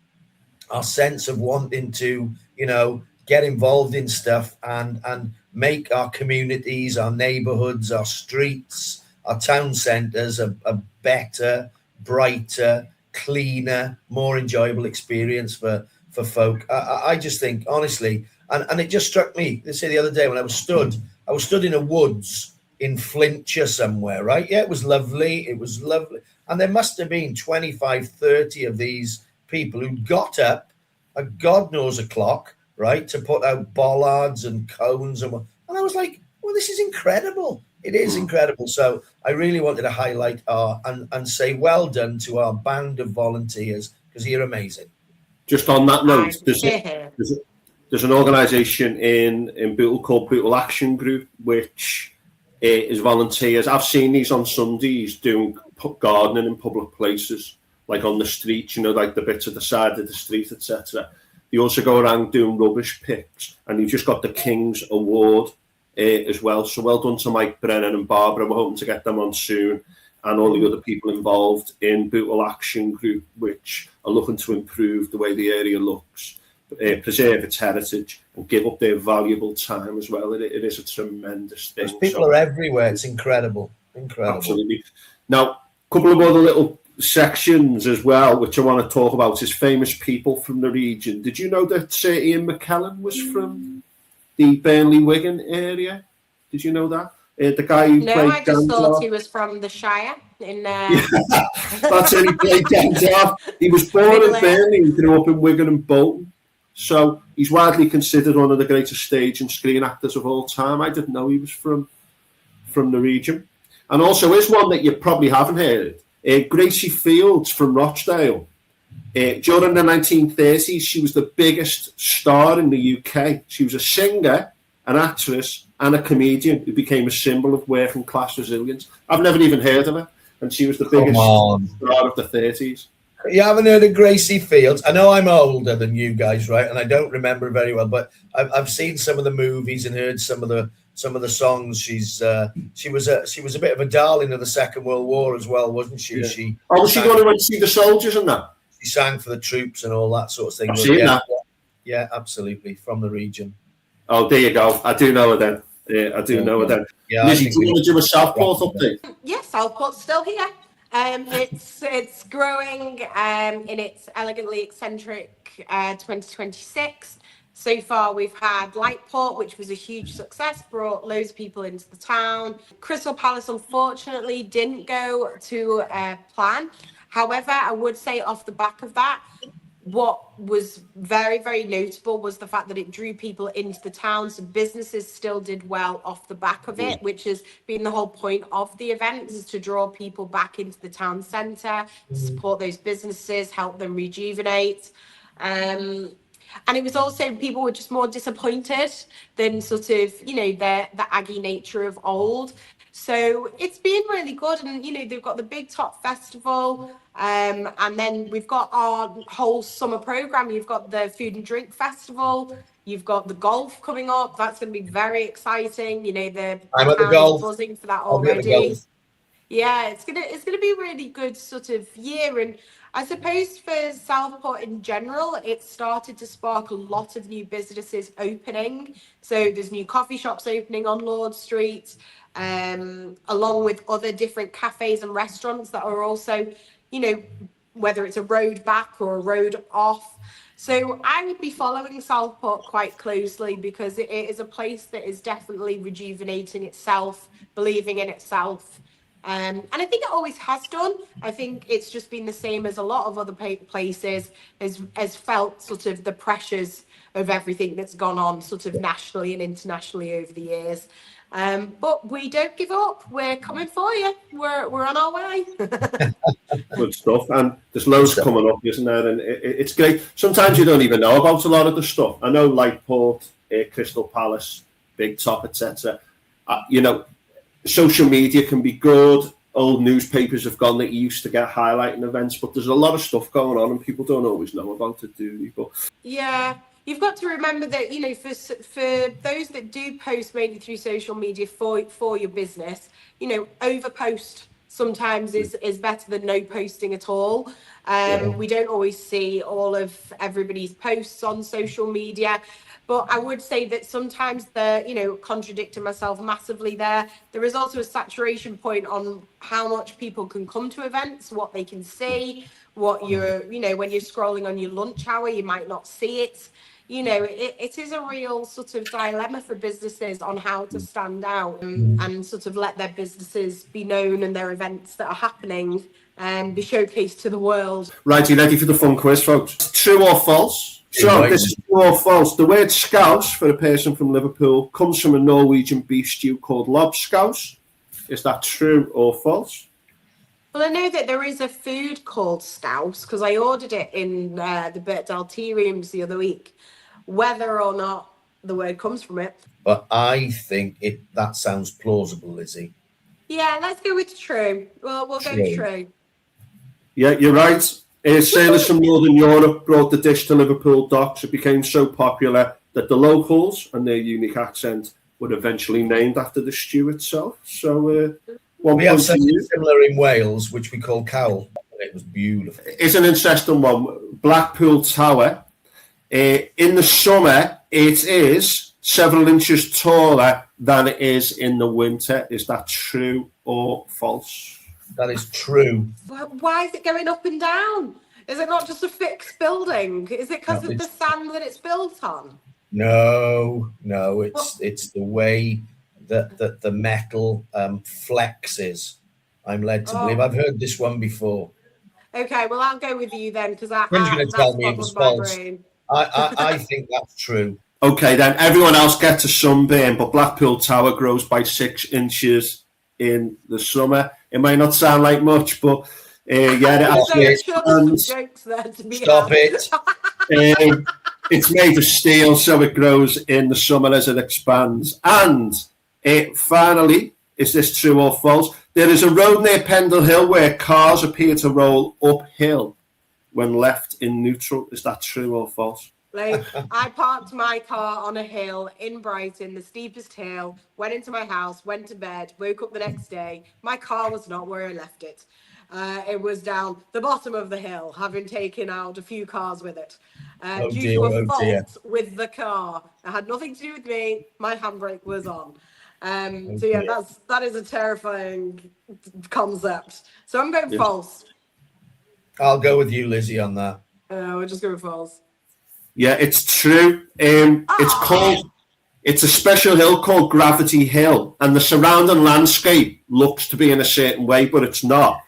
our sense of wanting to, you know, get involved in stuff and make our communities, our neighborhoods, our streets, our town centers a better, brighter, cleaner, more enjoyable experience for folk. I just think, honestly, and it just struck me, they say the other day when I was stood in a woods in Flintshire somewhere, right? Yeah, it was lovely. And there must have been 25, 30 of these people who got up at God knows o'clock, right, to put out bollards and cones. And I was like, well, this is incredible. It is incredible. So I really wanted to highlight and say well done to our band of volunteers because you're amazing. Just on that note, there's an organisation in Bootle called Bootle Action Group, which is volunteers. I've seen these on Sundays doing gardening in public places, like on the streets, you know, like the bits at the side of the street, etc. They also go around doing rubbish picks, and you've just got the King's Award as well. So well done to Mike Brennan and Barbara. We're hoping to get them on soon, and all the other people involved in Bootle Action Group, which are looking to improve the way the area looks, preserve its heritage, and give up their valuable time as well. It is a tremendous thing. Those people are everywhere. It's incredible. Absolutely. Now, a couple of other little sections as well, which I want to talk about, is famous people from the region. Did you know that Ian McKellen was from the Burnley-Wigan area? Did you know that? The guy who played I just thought he was from the Shire. That's it, he played Gandalf. He was born in Burnley and grew up in Wigan and Bolton. So he's widely considered one of the greatest stage and screen actors of all time. I didn't know he was from the region. And also, here's one that you probably haven't heard. Gracie Fields from Rochdale. During the 1930s, she was the biggest star in the UK. She was a singer, an actress, and a comedian who became a symbol of working class resilience. I've never even heard of her, and she was the biggest star of the 30s. You haven't heard of Gracie Fields? I know I'm older than you guys, right? And I don't remember very well, but I've seen some of the movies and heard some of the songs. She was a bit of a darling of the Second World War as well, wasn't she? Yeah. Was she going to see the soldiers and that? She sang for the troops and all that sort of thing. I've seen that. Yeah, absolutely. From the region. Oh, there you go. I do know her then. Yeah, I do know her then. Yeah, Lizzie, do you want to do a Southport update? Yes, Southport's still here. It's growing in its elegantly eccentric 2026. So far, we've had Lightport, which was a huge success, brought loads of people into the town. Crystal Palace, unfortunately, didn't go to plan. However, I would say off the back of that, what was very, very notable was the fact that it drew people into the town. So businesses still did well off the back of it, which has been the whole point of the event, is to draw people back into the town centre, support those businesses, help them rejuvenate. And it was also, people were just more disappointed than sort of, you know, the Aggie nature of old. So it's been really good. And, you know, they've got the Big Top Festival. And then we've got our whole summer programme. You've got the Food and Drink Festival. You've got the golf coming up. That's going to be very exciting. You know, I'm at the town golf. is buzzing for that I'll be at the already. golf. Yeah, it's gonna be a really good sort of year, and I suppose for Southport in general, it started to spark a lot of new businesses opening. So there's new coffee shops opening on Lord Street, along with other different cafes and restaurants that are also, you know, whether it's a road back or a road off. So I would be following Southport quite closely because it is a place that is definitely rejuvenating itself, believing in itself. And I think it always has done. I think it's just been the same as a lot of other places, has felt sort of the pressures of everything that's gone on sort of nationally and internationally over the years. But we don't give up. We're coming for you. We're on our way. Good stuff. And there's loads coming up, isn't there? And it's great. Sometimes you don't even know about a lot of the stuff. I know Lightport, Crystal Palace, Big Top, etc. You know, social media can be good. Old newspapers have gone that you used to get highlighting events, but there's a lot of stuff going on and people don't always know about it, do they? But yeah, you've got to remember that, you know, for those that do post mainly through social media for your business, you know, over post sometimes is better than no posting at all. We don't always see all of everybody's posts on social media. But I would say that sometimes contradicting myself massively there is also a saturation point on how much people can come to events, what they can see, what you're, you know, when you're scrolling on your lunch hour, you might not see it. You know, it is a real sort of dilemma for businesses on how to stand out and sort of let their businesses be known and their events that are happening and be showcased to the world. Right, you ready for the fun quiz, folks? True or false? So this is true or false. The word scouse for a person from Liverpool comes from a Norwegian beef stew called lobscouse. Is that true or false? Well, I know that there is a food called scouse because I ordered it in the Bootle tea rooms the other week. Whether or not the word comes from it. But I think that sounds plausible, Lizzie. Yeah, let's go with true. Well, we'll go true. Yeah, you're right. Sailors from Northern Europe brought the dish to Liverpool docks. It became so popular that the locals and their unique accent were eventually named after the stew itself. So, we have something similar in Wales, which we call cowl. It was beautiful. It's an interesting one. Blackpool Tower. In the summer, it is several inches taller than it is in the winter. Is that true or false? That is true. Why is it going up and down? Is it not just a fixed building? Is it because of the sand that it's built on? No, it's the way that the metal flexes. I'm led to believe. I've heard this one before. Okay, well, I'll go with you then because I'm going to tell me it was false. I think that's true. Okay, then everyone else gets a sunburn, but Blackpool Tower grows by 6 inches in the summer. It might not sound like much, but Stop it. It's made of steel, so it grows in the summer as it expands. And finally, is this true or false? There is a road near Pendle Hill where cars appear to roll uphill when left in neutral. Is that true or false? Like, I parked my car on a hill in Brighton, the steepest hill, went into my house, went to bed, woke up the next day. My car was not where I left it. It was down the bottom of the hill, having taken out a few cars with it. Due to a fault with the car. It had nothing to do with me. My handbrake was on. That is a terrifying concept. So I'm going false. I'll go with you, Lizzie, on that. We're just going false. Yeah, it's true. It's a special hill called Gravity Hill, and the surrounding landscape looks to be in a certain way, but it's not.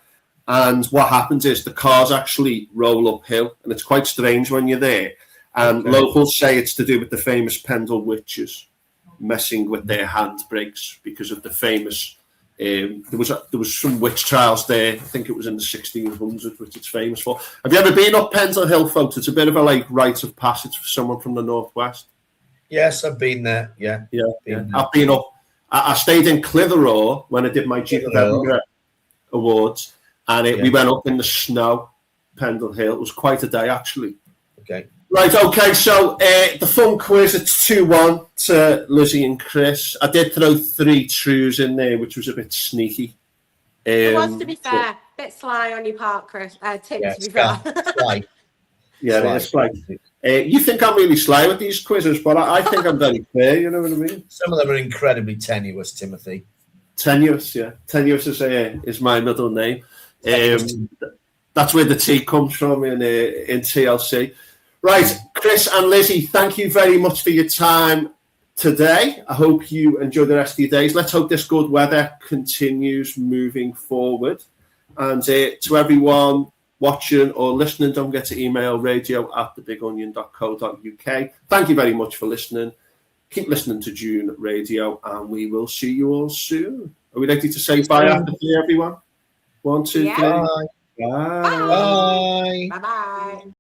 And what happens is the cars actually roll uphill, and it's quite strange when you're there. And locals say it's to do with the famous Pendle witches messing with their handbrakes because of the famous. There was some witch trials there. I think it was in the 1600s, which it's famous for. Have you ever been up Pendle Hill, folks? It's a bit of a rite of passage for someone from the northwest. Yes, I've been there. Yeah. I've been up. I stayed in Clitheroe when I did my Duke of Edinburgh Awards, and we went up in the snow, Pendle Hill. It was quite a day, actually. Okay. Right, okay, so the fun quiz, it's 2-1 to Lizzie and Chris. I did throw 3 trues in there, which was a bit sneaky. It was, to be fair. Bit sly on your part, Chris. Tim, to be fair. Sly. Yeah, it's like, you think I'm really sly with these quizzes, but I think I'm very fair, you know what I mean? Some of them are incredibly tenuous, Timothy. Tenuous, yeah. Tenuous is my middle name. That's where the T comes from in TLC. Right, Chris and Lizzie, thank you very much for your time today. I hope you enjoy the rest of your days. Let's hope this good weather continues moving forward. And to everyone watching or listening, don't forget to email radio@thebigonion.co.uk. Thank you very much for listening. Keep listening to June Radio, and we will see you all soon. Are we ready to say bye after three, everyone? 1, 2, 3. Bye. Bye. Bye. Bye-bye.